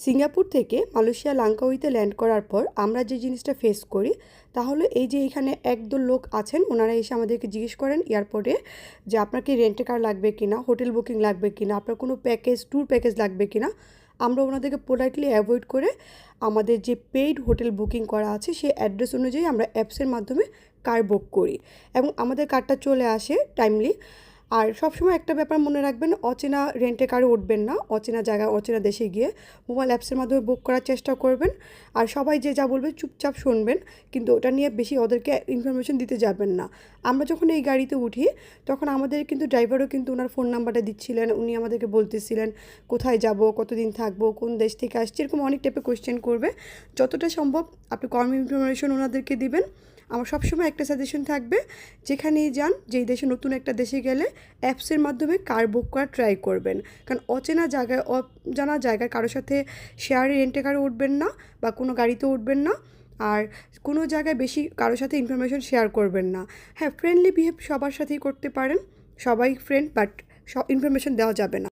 Singapore থেকে Malaysia লাঙ্কাউইতে land করার পর আমরা যে জিনিসটা ফেস করি তাহলে এই যে এখানে একদল লোক আছেন, ওনারা এসে আমাদেরকে জিজ্ঞেস করেন এয়ারপোর্টে যে আপনার কি রেন্টে কার লাগবে কিনা, হোটেল বুকিং লাগবে কিনা, আপনার কোনো প্যাকেজ ট্যুর প্যাকেজ লাগবে কিনা। আমরা ওনাদেরকে পোলাইটলি অ্যাভয়েড করে আমাদের যে পেইড হোটেল বুকিং করা আছে সেই অ্যাড্রেস অনুযায়ী আমরা অ্যাপসের মাধ্যমে কার বুক করি এবং আমাদের কারটা চলে আসে টাইমলি। আর সবসময় একটা ব্যাপার মনে রাখবেন, অচেনা রেন্টে কারে উঠবেন না। অচেনা জায়গায় অচেনা দেশে গিয়ে মোবাইল অ্যাপসের মাধ্যমে বুক করার চেষ্টা করবেন। আর সবাই যে যা বলবে চুপচাপ শুনবেন, কিন্তু ওটা নিয়ে বেশি ওদেরকে ইনফরমেশন দিতে যাবেন না। আমরা যখন এই গাড়িতে উঠি তখন আমাদের কিন্তু ড্রাইভারও কিন্তু ওনার ফোন নাম্বারটা দিচ্ছিলেন, উনি আমাদেরকে বলতেছিলেন কোথায় যাব, কতদিন থাকবো, কোন দেশ থেকে আসছে, এরকম অনেক টাইপের কোয়েশ্চেন করবে। যতটা সম্ভব আপনি কম ইনফরমেশন ওনাদেরকে দিবেন। আমার সবসময় একটা সাজেশন থাকবে, যেখানেই যান, যেই দেশে নতুন একটা দেশে গেলে অ্যাপসের মাধ্যমে কার বুক করা ট্রাই করবেন। কারণ অচেনা জায়গায় অজানা জায়গায় কারোর সাথে শেয়ারে রেন্টে কারো উঠবেন না বা কোনো গাড়িতে উঠবেন না। আর কোনো জায়গায় বেশি কারোর সাথে ইনফরমেশন শেয়ার করবেন না। হ্যাঁ, ফ্রেন্ডলি বিহেভ সবার সাথেই করতে পারেন, সবাই ফ্রেন্ড, বাট সব ইনফরমেশন দেওয়া যাবে না।